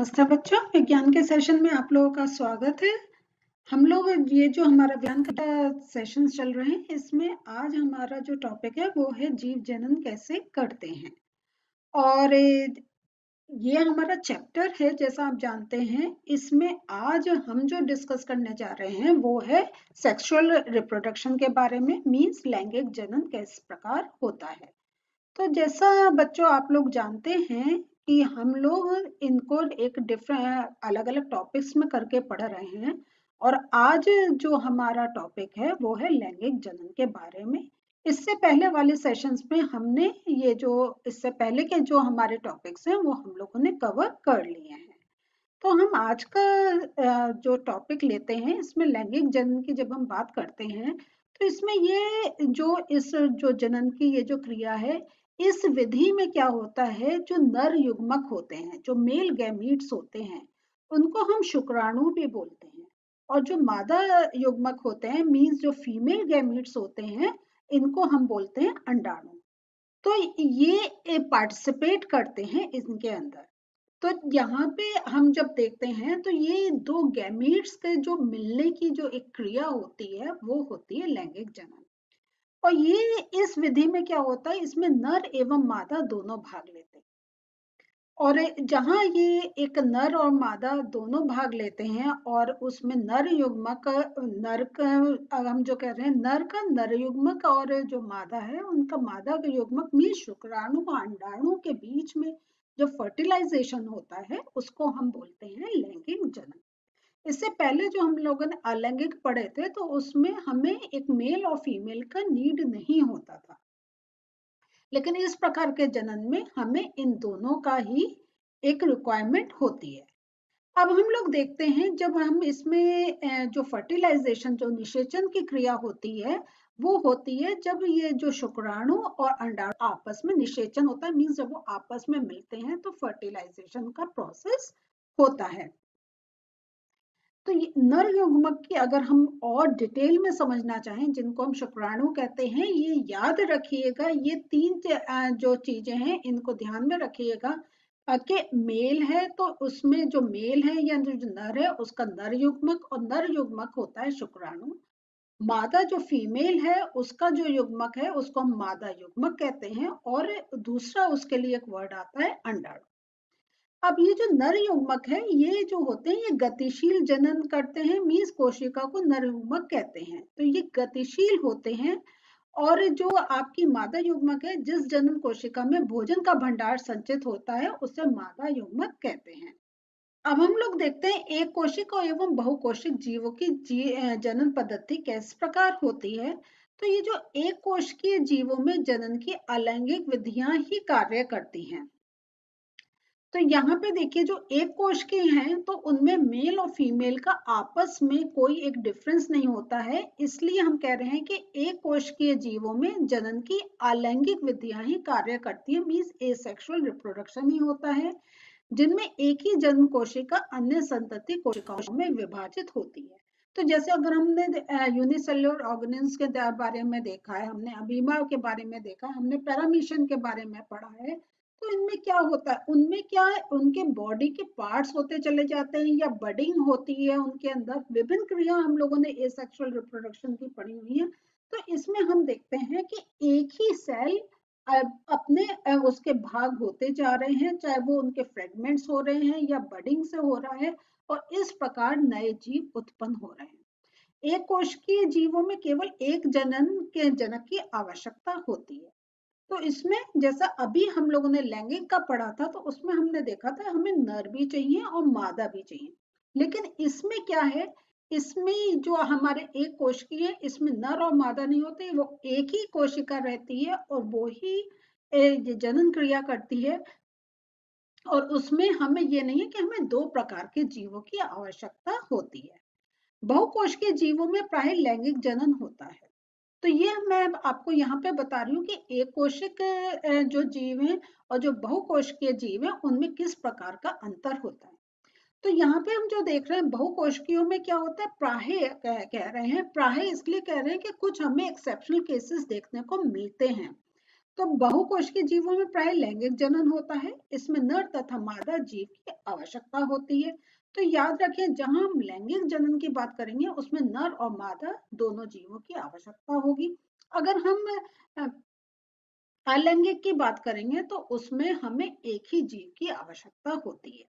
नमस्ते बच्चों, विज्ञान के सेशन में आप लोगों का स्वागत है। हम लोग ये जो हमारा विज्ञान का सेशन चल रहे हैं, इसमें आज हमारा जो टॉपिक है वो है जीव जनन कैसे करते हैं। और ये हमारा चैप्टर है, जैसा आप जानते हैं। इसमें आज हम जो डिस्कस करने जा रहे हैं वो है सेक्सुअल रिप्रोडक्शन के बारे में, मीन्स लैंगिक जनन किस प्रकार होता है। तो जैसा बच्चों आप लोग जानते हैं कि हम लोग इनको एक डिफरेंट अलग अलग टॉपिक्स में करके पढ़ रहे हैं, और आज जो हमारा टॉपिक है वो है लैंगिक जनन के बारे में। इससे पहले वाले सेशंस में हमने ये जो इससे पहले के जो हमारे टॉपिक्स हैं वो हम लोगों ने कवर कर लिए हैं। तो हम आज का जो टॉपिक लेते हैं, इसमें लैंगिक जनन की जब हम बात करते हैं तो इसमें ये जो इस जो जनन की ये जो क्रिया है, इस विधि में क्या होता है, जो नर युग्मक होते हैं, जो मेल गैमीट्स होते हैं, उनको हम शुक्राणु भी बोलते हैं। और जो मादा युग्मक होते हैं, मीन्स जो फीमेल गैमीट्स होते हैं, इनको हम बोलते हैं अंडाणु। तो ये पार्टिसिपेट करते हैं इनके अंदर। तो यहाँ पे हम जब देखते हैं तो ये दो गैमीट्स के जो मिलने की जो एक क्रिया होती है वो होती है लैंगिक जनन। और ये इस विधि में क्या होता है, इसमें नर एवं मादा दोनों भाग लेते हैं। और जहाँ ये एक नर और मादा दोनों भाग लेते हैं, और उसमें नर युग्मक नर का हम जो कह रहे हैं नर का नर युग्मक, और जो मादा है उनका मादा का युग्मक, मीन शुक्राणु और अंडाणु के बीच में जो फर्टिलाइजेशन होता है उसको हम बोलते हैं लैंगिक जनन। इससे पहले जो हम लोगों ने अलैंगिक पढ़े थे तो उसमें हमें एक मेल और फीमेल का नीड नहीं होता था, लेकिन इस प्रकार के जनन में हमें इन दोनों का ही एक रिक्वायरमेंट होती है। अब हम लोग देखते हैं, जब हम इसमें जो फर्टिलाइजेशन, जो निषेचन की क्रिया होती है, वो होती है जब ये जो शुक्राणु और अंडाणु आपस में निषेचन होता है, मीन्स जब वो आपस में मिलते हैं तो फर्टिलाइजेशन का प्रोसेस होता है। तो नर युग्मक की अगर हम और डिटेल में समझना चाहें, जिनको हम शुक्राणु कहते हैं, ये याद रखिएगा, ये तीन जो चीजें हैं इनको ध्यान में रखिएगा। कि मेल है तो उसमें जो मेल है या जो नर है उसका नर युग्मक, और नर युग्मक होता है शुक्राणु। मादा जो फीमेल है उसका जो युग्मक है उसको हम मादा युग्मक कहते हैं, और दूसरा उसके लिए एक वर्ड आता है अंडाणु। अब ये जो नर युग्मक है, ये जो होते हैं ये गतिशील जनन करते हैं, मीन्स कोशिका को नर युग्मक कहते हैं। तो ये गतिशील होते हैं। और जो आपकी मादा युग्मक है, जिस जनन कोशिका में भोजन का भंडार संचित होता है, उसे मादा युग्मक कहते हैं। अब हम लोग देखते हैं एक कोशिक एवं बहुकोशिक जीवों की जनन पद्धति किस प्रकार होती है। तो ये जो एक कोशिकीय जीवों में जनन की अलैंगिक विधियां ही कार्य करती हैं। तो यहाँ पे देखिए, जो एक कोश के हैं तो उनमें मेल और फीमेल का आपस में कोई एक डिफरेंस नहीं होता है, इसलिए हम कह रहे हैं कि एक कोशिकीय जीवों में जनन की अलैंगिक विधियां ही कार्य करती है, मीन्स एसेक्सुअल रिप्रोडक्शन ही होता है, जिनमें एक ही जन्म कोशिका अन्य संतति कोशिकाओं में विभाजित होती है। तो जैसे अगर हमने यूनिसेल्युलर ऑर्गेनिल्स के बारे में देखा है, हमने अमीबा के बारे में देखा है, हमने पैरामीशियन के बारे में पढ़ा है, तो इनमें क्या होता है, उनमें क्या है, उनके बॉडी के पार्ट्स होते चले जाते हैं या बडिंग होती है उनके अंदर। विभिन्न क्रिया हम लोगों ने एसेक्सुअल रिप्रोडक्शन की पढ़ी हुई है। तो इसमें हम देखते हैं कि एक ही सेल अपने उसके भाग होते जा रहे हैं, चाहे वो उनके फ्रेगमेंट्स हो रहे हैं या बडिंग से हो रहा है, और इस प्रकार नए जीव उत्पन्न हो रहे हैं। एक कोशिकीय जीवों में केवल एक जनन के जनक की आवश्यकता होती है। तो इसमें जैसा अभी हम लोगों ने लैंगिक का पढ़ा था, तो उसमें हमने देखा था हमें नर भी चाहिए और मादा भी चाहिए। लेकिन इसमें क्या है, इसमें जो हमारे एक कोशिकीय है, इसमें नर और मादा नहीं होते, वो एक ही कोशिका रहती है और वो ही ये जनन क्रिया करती है। और उसमें हमें ये नहीं है कि हमें दो प्रकार के जीवों की आवश्यकता होती है। बहुकोशिकीय जीवों में प्राय लैंगिक जनन होता है। तो ये मैं आपको यहाँ पे बता रही हूँ कि एक कोशिक जो जीव हैं और जो बहुकोशिकीय जीव हैं, उनमें किस प्रकार का अंतर होता है। तो यहाँ पे हम जो देख रहे हैं बहुकोशिकीयों में क्या होता है, प्राय कह रहे हैं, प्राय इसलिए कह रहे हैं कि कुछ हमें एक्सेप्शनल केसेस देखने को मिलते हैं। तो बहुकोशिकीय जीवों में प्राय लैंगिक जनन होता है। इसमें नर तथा मादा जीव की आवश्यकता होती है। तो याद रखें, जहां हम लैंगिक जनन की बात करेंगे उसमें नर और मादा दोनों जीवों की आवश्यकता होगी। अगर हम अलैंगिक की बात करेंगे तो उसमें हमें एक ही जीव की आवश्यकता होती है।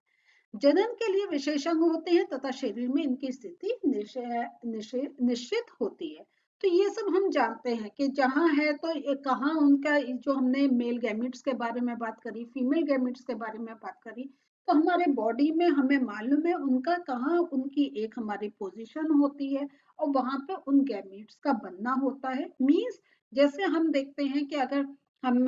जनन के लिए विशेष अंग होते हैं तथा शरीर में इनकी स्थिति निश्चित होती है। तो ये सब हम जानते हैं कि जहाँ है तो कहाँ उनका, जो हमने मेल गैमिट्स के बारे में बात करी, फीमेल गैमिट्स के बारे में बात करी, तो हमारे बॉडी में हमें मालूम है उनका कहाँ, उनकी एक हमारी पोजीशन होती है और वहां पे उन गैमिट्स का बनना होता है। मीन्स जैसे हम देखते हैं कि अगर हम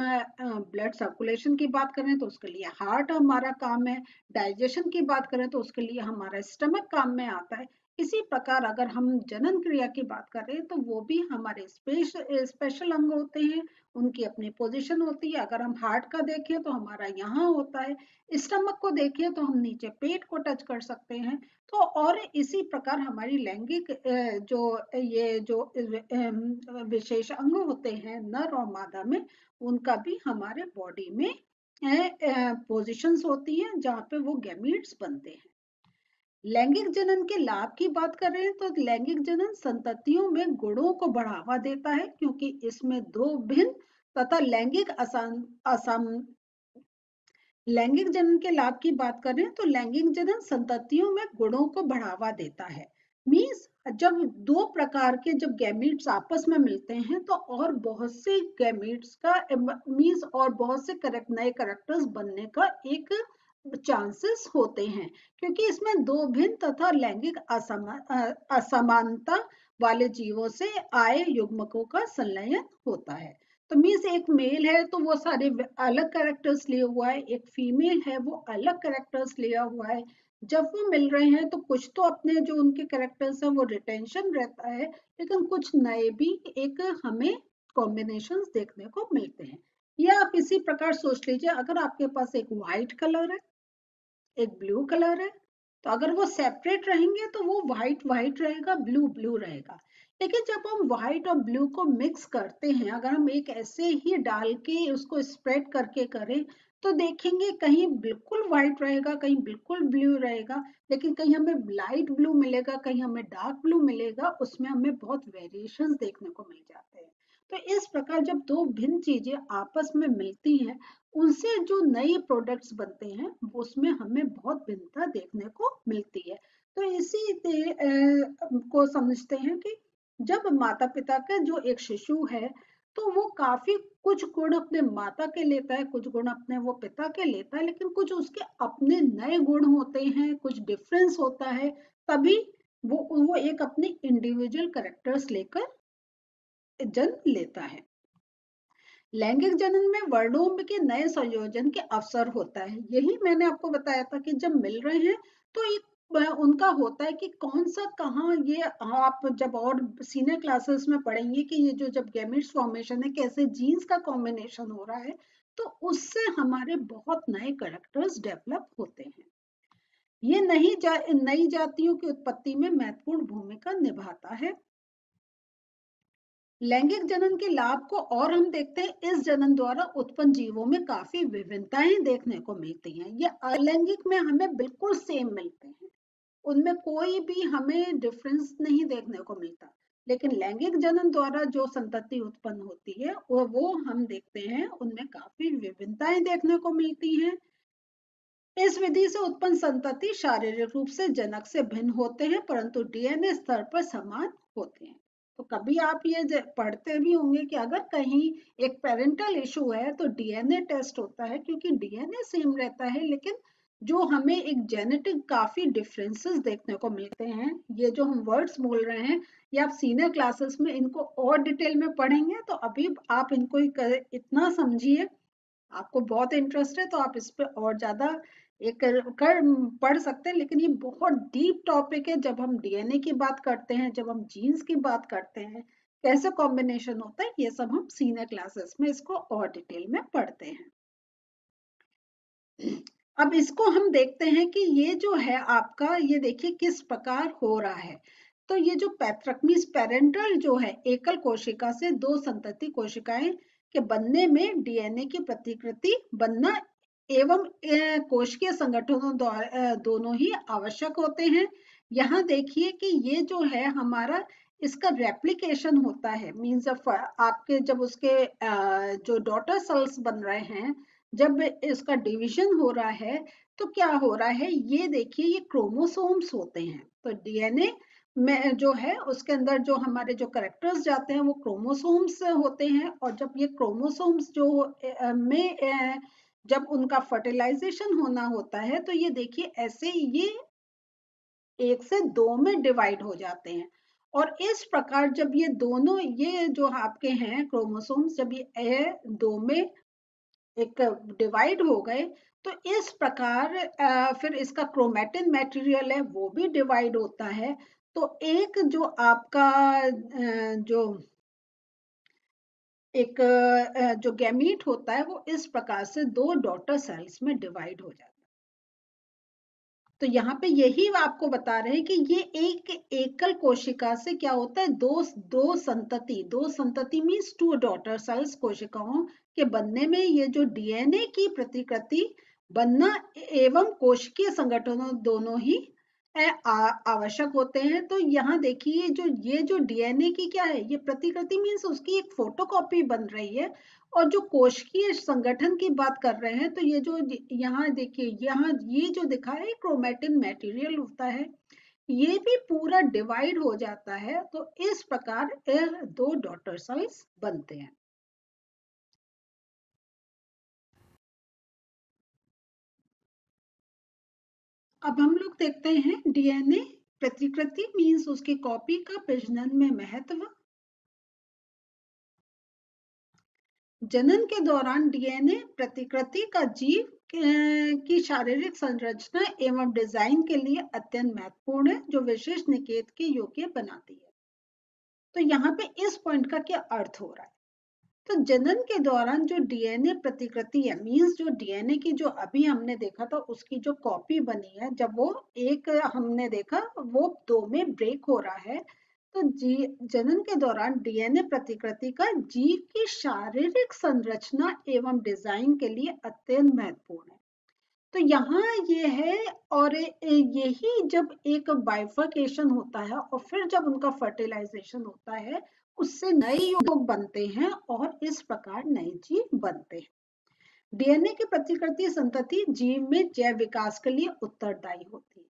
ब्लड सर्कुलेशन की बात करें तो उसके लिए हार्ट हमारा काम है, डाइजेशन की बात करें तो उसके लिए हमारा स्टमक काम में आता है। इसी प्रकार अगर हम जनन क्रिया की बात करें तो वो भी हमारे स्पेशल अंग होते हैं, उनकी अपनी पोजीशन होती है। अगर हम हार्ट का देखें तो हमारा यहाँ होता है, स्टमक को देखिए तो हम नीचे पेट को टच कर सकते हैं। तो और इसी प्रकार हमारी लैंगिक जो विशेष अंग होते हैं नर और मादा में, उनका भी हमारे बॉडी में पोजिशंस होती हैं जहाँ पे वो गैमीट्स बनते हैं। लैंगिक जनन के लाभ की बात कर रहे हैं तो लैंगिक जनन संततियों में गुणों को बढ़ावा देता है, क्योंकि इसमें दो भिन्न तथा लैंगिक जनन के लाभ की बात करें तो लैंगिक जनन संततियों में गुणों को बढ़ावा देता है। मीन्स जब दो प्रकार के जब गैमीट्स आपस में मिलते हैं तो और बहुत से गैमीट्स का मीन्स और बहुत से नए कैरेक्टर्स बनने का एक चांसेस होते हैं, क्योंकि इसमें दो भिन्न तथा लैंगिक असमानता वाले जीवों से आए युग्मकों का संलयन होता है। तो मीन्स एक मेल है तो वो सारे अलग कैरेक्टर्स लिए हुआ है, एक फीमेल है वो अलग कैरेक्टर्स लिया हुआ है। जब वो मिल रहे हैं तो कुछ तो अपने जो उनके कैरेक्टर्स हैं वो रिटेंशन रहता है, लेकिन कुछ नए भी एक हमें कॉम्बिनेशंस देखने को मिलते हैं। या आप इसी प्रकार सोच लीजिए, अगर आपके पास एक व्हाइट कलर है, एक ब्लू कलर है, तो अगर वो सेपरेट रहेंगे तो वो व्हाइट व्हाइट रहेगा, ब्लू ब्लू रहेगा। लेकिन जब हम व्हाइट और ब्लू को मिक्स करते हैं, अगर हम एक ऐसे ही डाल के उसको स्प्रेड करके करें तो देखेंगे कहीं बिल्कुल व्हाइट रहेगा, कहीं बिल्कुल ब्लू रहेगा, लेकिन कहीं हमें लाइट ब्लू मिलेगा, कहीं हमें डार्क ब्लू मिलेगा, उसमें हमें बहुत वेरिएशंस देखने को मिल जाते हैं। तो इस प्रकार जब दो भिन्न चीजें आपस में मिलती हैं, उनसे जो नए प्रोडक्ट्स बनते हैं उसमें हमें बहुत भिन्नता देखने को मिलती है। तो इसी को समझते हैं कि जब माता पिता का जो एक शिशु है तो वो काफी कुछ गुण अपने माता के लेता है, कुछ गुण अपने वो पिता के लेता है, लेकिन कुछ उसके अपने नए गुण होते हैं, कुछ डिफरेंस होता है, तभी वो एक अपनी इंडिविजुअल कैरेक्टर्स लेकर जन्म लेता है। लैंगिक जनन में वर्णों के नए संयोजन के अवसर होता है। यही मैंने आपको बताया था कि जब मिल रहे हैं तो एक उनका होता है कि कौन सा कहाँ, ये आप जब और सीनियर क्लासेस में पढ़ेंगे कि ये जो जब गैमेट्स फॉर्मेशन है कैसे जीन्स का कॉम्बिनेशन हो रहा है, तो उससे हमारे बहुत नए कैरेक्टर्स डेवलप होते हैं। ये नई जातियों की उत्पत्ति में महत्वपूर्ण भूमिका निभाता है। लैंगिक जनन के लाभ को और हम देखते हैं, इस जनन द्वारा उत्पन्न जीवों में काफी विभिन्नताएं देखने को मिलती हैं। ये अलैंगिक में हमें बिल्कुल सेम मिलते हैं, उनमें कोई भी हमें डिफरेंस नहीं देखने को मिलता, लेकिन लैंगिक जनन द्वारा जो संतति उत्पन्न होती है वो हम देखते हैं उनमें काफी विभिन्नताएं देखने को मिलती हैं। इस विधि से उत्पन्न संतति शारीरिक रूप से जनक से भिन्न होते हैं, परंतु डीएनए स्तर पर समान होते हैं। तो कभी आप ये पढ़ते भी होंगे कि अगर कहीं एक पेरेंटल इशू है तो डीएनए टेस्ट होता है, क्योंकि डीएनए सेम रहता है, लेकिन जो हमें एक जेनेटिक काफी डिफरेंसेस देखने को मिलते हैं। ये जो हम वर्ड्स बोल रहे हैं ये आप सीनियर क्लासेस में इनको और डिटेल में पढ़ेंगे, तो अभी आप इनको इतना समझिए, आपको बहुत इंटरेस्ट है तो आप इस पे और ज्यादा एक कर पढ़ सकते हैं। लेकिन ये बहुत डीप टॉपिक है, जब हम डीएनए की बात करते हैं, जब हम जीन्स की बात करते हैं, कैसे कॉम्बिनेशन होता है, ये सब हम सीनियर क्लासेस में इसको और डिटेल में पढ़ते हैं। अब इसको हम देखते हैं कि ये जो है आपका, ये देखिए किस प्रकार हो रहा है। तो ये जो पैतृक मीन्स पेरेंटल जो है, एकल कोशिका से दो संतति कोशिकाएं के बनने में डीएनए की प्रतिकृति बनना एवं कोशिकीय संगठनों दोनों ही आवश्यक होते हैं। यहाँ देखिए कि ये जो है हमारा इसका रेप्लिकेशन होता है, मीन्स आपके जब उसके जो डॉटर सेल्स बन रहे हैं, जब इसका डिवीजन हो रहा है तो क्या हो रहा है, ये देखिए ये क्रोमोसोम्स होते हैं। तो डीएनए में जो है उसके अंदर जो हमारे जो कैरेक्टर्स जाते हैं वो क्रोमोसोम्स होते हैं, और जब ये क्रोमोसोम्स जो में जब उनका फर्टिलाइजेशन होना होता है तो ये देखिए ऐसे ये 1 से 2 में डिवाइड हो जाते हैं। और इस प्रकार जब ये दोनों ये जो आपके हैं क्रोमोसोम्स जब ये 2 में एक डिवाइड हो गए तो इस प्रकार फिर इसका क्रोमेटिन मटेरियल है वो भी डिवाइड होता है। तो एक जो आपका जो एक जो गैमीट होता है वो इस प्रकार से 2 डॉटर सेल्स में डिवाइड हो जाता है। तो यहाँ पे यही आपको बता रहे हैं कि ये एक एकल कोशिका से क्या होता है, दो संतति मीन्स 2 डॉटर सेल्स कोशिकाओं के बनने में ये जो डीएनए की प्रतिकृति बनना एवं कोशिकीय संगठनों दोनों ही आवश्यक होते हैं। तो यहाँ देखिए जो ये जो डीएनए की क्या है, ये प्रतिकृति मीन्स उसकी एक फोटोकॉपी बन रही है। और जो कोशिकीय संगठन की बात कर रहे हैं तो ये जो यहाँ देखिए यहाँ ये जो दिखा है क्रोमेटिन मटेरियल होता है, ये भी पूरा डिवाइड हो जाता है। तो इस प्रकार 2 डॉटर सेल्स बनते हैं। अब हम लोग देखते हैं डीएनए प्रतिकृति मीन्स उसकी कॉपी का प्रजनन में महत्व। जनन के दौरान डीएनए प्रतिकृति का जीव की शारीरिक संरचना एवं डिजाइन के लिए अत्यंत महत्वपूर्ण है, जो विशेष निषेध के योग्य बनाती है। तो यहाँ पे इस पॉइंट का क्या अर्थ हो रहा है, तो जनन के दौरान जो डीएनए प्रतिकृति है मीन्स जो डीएनए की जो अभी हमने देखा था उसकी जो कॉपी बनी है, जब वो एक हमने देखा वो 2 में ब्रेक हो रहा है, तो जनन के दौरान डीएनए प्रतिकृति का जीव की शारीरिक संरचना एवं डिजाइन के लिए अत्यंत महत्वपूर्ण है। तो यहाँ ये है, और यही जब एक बाइफर्केशन होता है और फिर जब उनका फर्टिलाइजेशन होता है उससे नए यौगिक बनते हैं और इस प्रकार नए जीव बनते हैं। डीएनए की प्रतिकृति संतति जीव में जैव विकास के लिए उत्तरदायी होती है।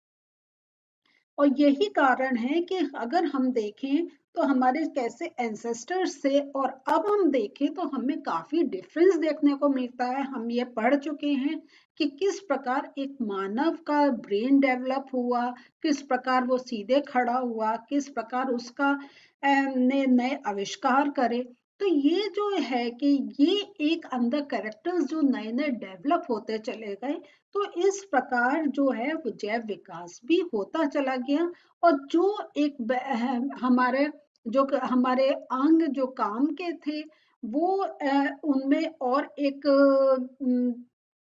और यही कारण है कि अगर हम देखें तो हमारे कैसे एंसेस्टर्स थे और अब हम देखें तो हमें काफी डिफरेंस देखने को मिलता है। हम ये पढ़ चुके हैं कि किस प्रकार एक मानव का ब्रेन डेवलप हुआ, किस प्रकार वो सीधे खड़ा हुआ, किस प्रकार उसका ने नए आविष्कार करे। तो ये जो है कि ये एक अंदर कैरेक्टर्स जो नए नए डेवलप होते चले गए, तो इस प्रकार जो है वो जैव विकास भी होता चला गया। और जो एक हमारे अंग जो काम के थे वो उनमें और एक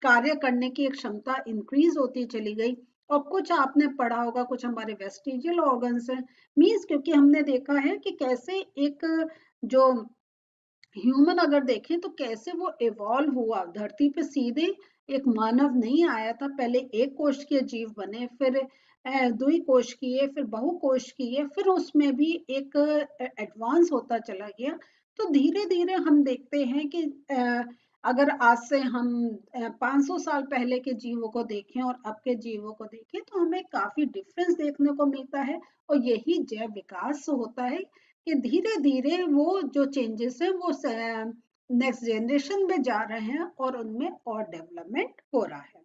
कार्य करने की एक क्षमता इंक्रीज होती चली गई। और कुछ आपने पढ़ा होगा, कुछ हमारे वेस्टिजियल ऑर्गन्स हैं, मीन्स क्योंकि हमने देखा है कि कैसे एक जो ह्यूमन अगर देखें तो कैसे वो इवॉल्व हुआ, धरती पे सीधे एक मानव नहीं आया था, पहले एक कोशिकीय जीव बने, फिर द्विकोशिकीय, फिर बहुकोशिकीय, फिर उसमें भी एक एडवांस होता चला गया। तो धीरे धीरे हम देखते हैं कि अगर आज से हम 500 साल पहले के जीवों को देखें और अब के जीवों को देखें तो हमें काफी डिफरेंस देखने को मिलता है। और यही जैव विकास होता है कि धीरे धीरे वो जो चेंजेस है वो नेक्स्ट जनरेशन में जा रहे हैं और उनमें और डेवलपमेंट हो रहा है।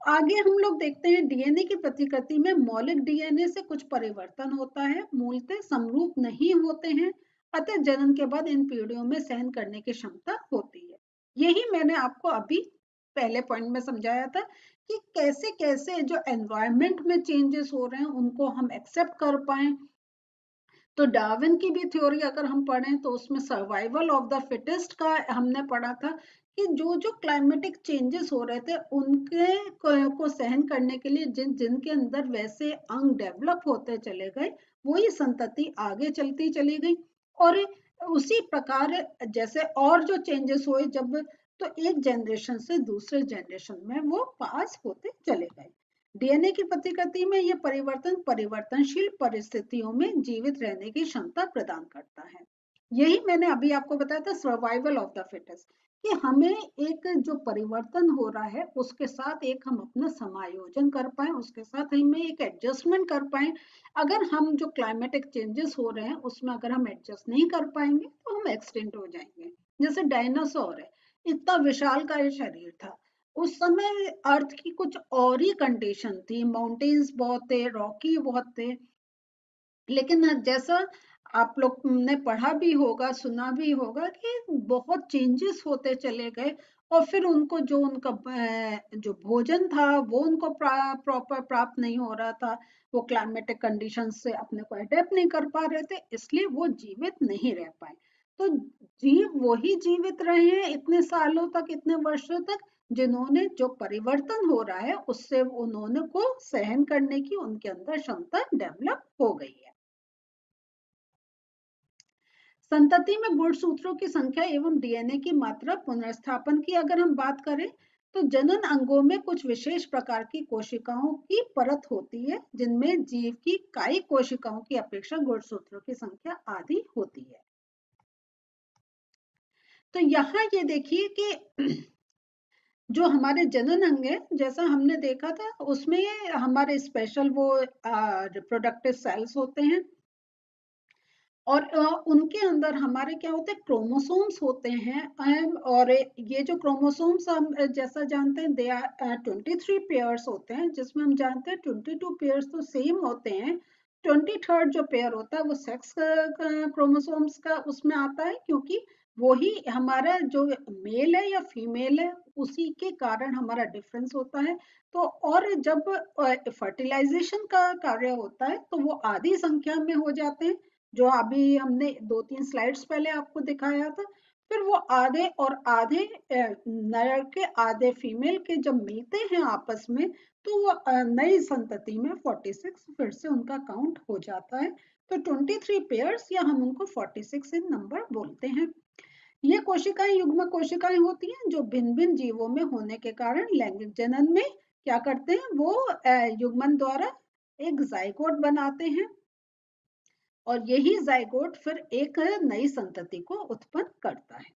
आगे हम लोग देखते हैं डीएनए की प्रतिकृति में मौलिक डीएनए से कुछ परिवर्तन होता है, मूलतः समरूप नहीं होते हैं, अतः जन्म के बाद इन पीढ़ियों में सहन करने की क्षमता होती है। यही मैंने आपको अभी पहले पॉइंट में समझाया था कि कैसे कैसे जो एनवायरनमेंट में चेंजेस हो रहे हैं उनको हम एक्सेप्ट कर पाए। तो डार्विन की भी थ्योरी अगर हम पढ़ें तो उसमें सर्वाइवल ऑफ द फिटेस्ट का हमने पढ़ा था कि जो जो क्लाइमेटिक चेंजेस हो रहे थे उनके को सहन करने के लिए जिनके अंदर वैसे अंग डेवलप होते चले गए वही संतति आगे चलती चली गई। और उसी प्रकार जैसे और जो चेंजेस हुए जब, तो एक जनरेशन से दूसरे जनरेशन में वो पास होते चले गए। डीएनए की प्रतिकृति में ये परिवर्तन परिवर्तनशील परिस्थितियों में जीवित रहने की क्षमता प्रदान करता है। यही मैंने अभी आपको बताया था, सर्वाइवल ऑफ द फिटेस्ट, कि हमें एक जो परिवर्तन हो रहा है उसके साथ एक हम अपना समायोजन कर पाए, उसके साथ हमें एक एडजस्टमेंट कर पाए। अगर हम जो क्लाइमेटिक चेंजेस हो रहे हैं उसमें अगर हम एडजस्ट नहीं कर पाएंगे तो हम एक्सटिंक्ट हो जाएंगे। जैसे डायनासोर है, इतना विशाल का शरीर था, उस समय अर्थ की कुछ और ही कंडीशन थी, माउंटेन्स बहुत थे, रॉकी बहुत थे। लेकिन जैसा आप लोग ने पढ़ा भी होगा, सुना भी होगा कि बहुत चेंजेस होते चले गए, और फिर उनको जो उनका जो भोजन था वो उनको प्रॉपर प्राप्त नहीं हो रहा था, वो क्लाइमेटिक कंडीशन से अपने को अडेप्ट नहीं कर पा रहे थे, इसलिए वो जीवित नहीं रह पाए। तो जीव वही जीवित रहे हैं इतने सालों तक, इतने वर्षों तक, जिन्होंने जो परिवर्तन हो रहा है उससे उन्होंने को सहन करने की उनके अंदर क्षमता डेवलप हो गई है। संतति में गुणसूत्रों की संख्या एवं डीएनए की मात्रा पुनर्स्थापन की अगर हम बात करें, तो जनन अंगों में कुछ विशेष प्रकार की कोशिकाओं की परत होती है, जिनमें जीव की कायिक कोशिकाओं की अपेक्षा गुणसूत्रों की संख्या आधी होती है। तो यहाँ ये देखिए कि जो हमारे जनन अंग है, जैसा हमने देखा था, उसमें हमारे स्पेशल वो रिप्रोडक्टिव सेल्स होते हैं, और उनके अंदर हमारे क्या होते हैं, क्रोमोसोम्स होते हैं। और ये जो क्रोमोसोम्स हम जैसा जानते हैं, दे आर 23 पेयर्स होते हैं, जिसमें हम जानते हैं 22 पेयर्स तो सेम होते हैं। 23rd जो पेयर होता है वो सेक्स क्रोमोसोम्स का उसमें आता है, क्योंकि वही हमारा जो मेल है या फीमेल है उसी के कारण हमारा डिफरेंस होता है। तो और जब फर्टिलाइजेशन का कार्य होता है तो वो आधी संख्या में हो जाते हैं, जो अभी हमने 2-3 स्लाइड्स पहले आपको दिखाया था। फिर वो आधे और आधे नर के आधे फीमेल के जब मिलते हैं आपस में, तो वो नई संतति में 46 फिर से उनका काउंट हो जाता है। तो 23 पेयर्स, या हम उनको 46 इन नंबर बोलते हैं। ये कोशिकाएं युग्म कोशिकाएं होती हैं, जो भिन्न भिन्न जीवों में होने के कारण लैंगिक जनन में क्या करते हैं, वो युग्मन द्वारा एक जाइगोट बनाते हैं, और यही जाइगोट फिर एक नई संतति को उत्पन्न करता है।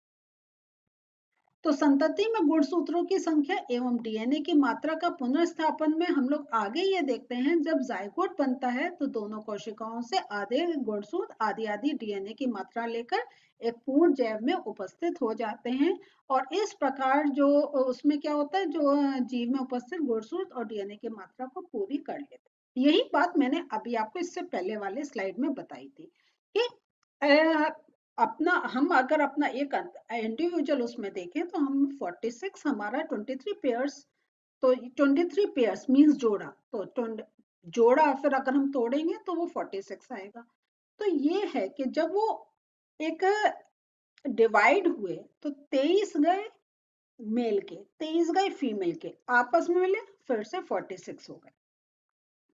तो संतति में गुणसूत्रों की संख्या एवं डीएनए की मात्रा का पुनर्स्थापन में हम लोग आगे ये देखते हैं, जब जाइगोट बनता है तो दोनों कोशिकाओं से आधे गुणसूत्र आधी आधी डीएनए की मात्रा लेकर एक पूर्ण जैव में उपस्थित हो जाते हैं, और इस प्रकार जो उसमें क्या होता है, जो जीव में उपस्थित गुणसूत्र और डीएनए की मात्रा को पूरी कर लेते हैं। यही बात मैंने अभी आपको इससे पहले वाले स्लाइड में बताई थी कि अपना हम अगर अपना एक इंडिविजुअल उसमें देखें तो हम 46 हमारा 23 पेयर्स, तो 23 पेयर्स मींस जोड़ा, तो जोड़ा फिर अगर हम तोड़ेंगे तो वो 46 आएगा। तो ये है कि जब वो एक डिवाइड हुए तो 23 गए मेल के, 23 गए फीमेल के, आपस में मिले फिर से 46 हो गए।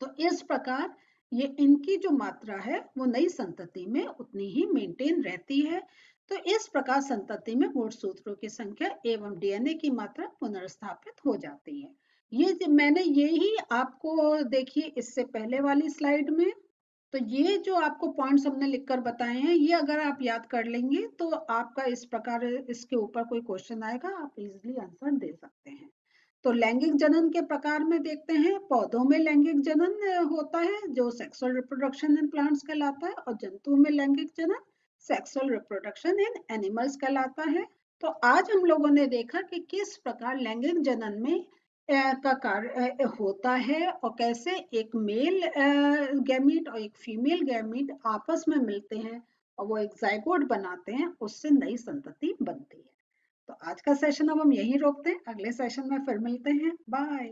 तो इस प्रकार ये इनकी जो मात्रा है वो नई संतति में उतनी ही मेंटेन रहती है। तो इस प्रकार संतति में गुणसूत्रों की संख्या एवं डीएनए की मात्रा पुनर्स्थापित हो जाती है। ये मैंने यही आपको देखिए इससे पहले वाली स्लाइड में, तो ये जो आपको पॉइंट्स हमने लिखकर बताए हैं, ये अगर आप याद कर लेंगे तो आपका इस प्रकार इसके ऊपर कोई क्वेश्चन आएगा, आप इजिली आंसर दे सकते हैं। तो लैंगिक जनन के प्रकार में देखते हैं, पौधों में लैंगिक जनन होता है जो सेक्सुअल रिप्रोडक्शन इन प्लांट्स कहलाता है, और जंतुओं में लैंगिक जनन सेक्सुअल रिप्रोडक्शन इन एनिमल्स कहलाता है। तो आज हम लोगों ने देखा कि किस प्रकार लैंगिक जनन में का कार्य होता है, और कैसे एक मेल गैमीट और एक फीमेल गैमीट आपस में मिलते हैं और वो एक जाइगोट बनाते हैं, उससे नई संतति बनती है। तो आज का सेशन अब हम यहीं रोकते हैं, अगले सेशन में फिर मिलते हैं, बाय।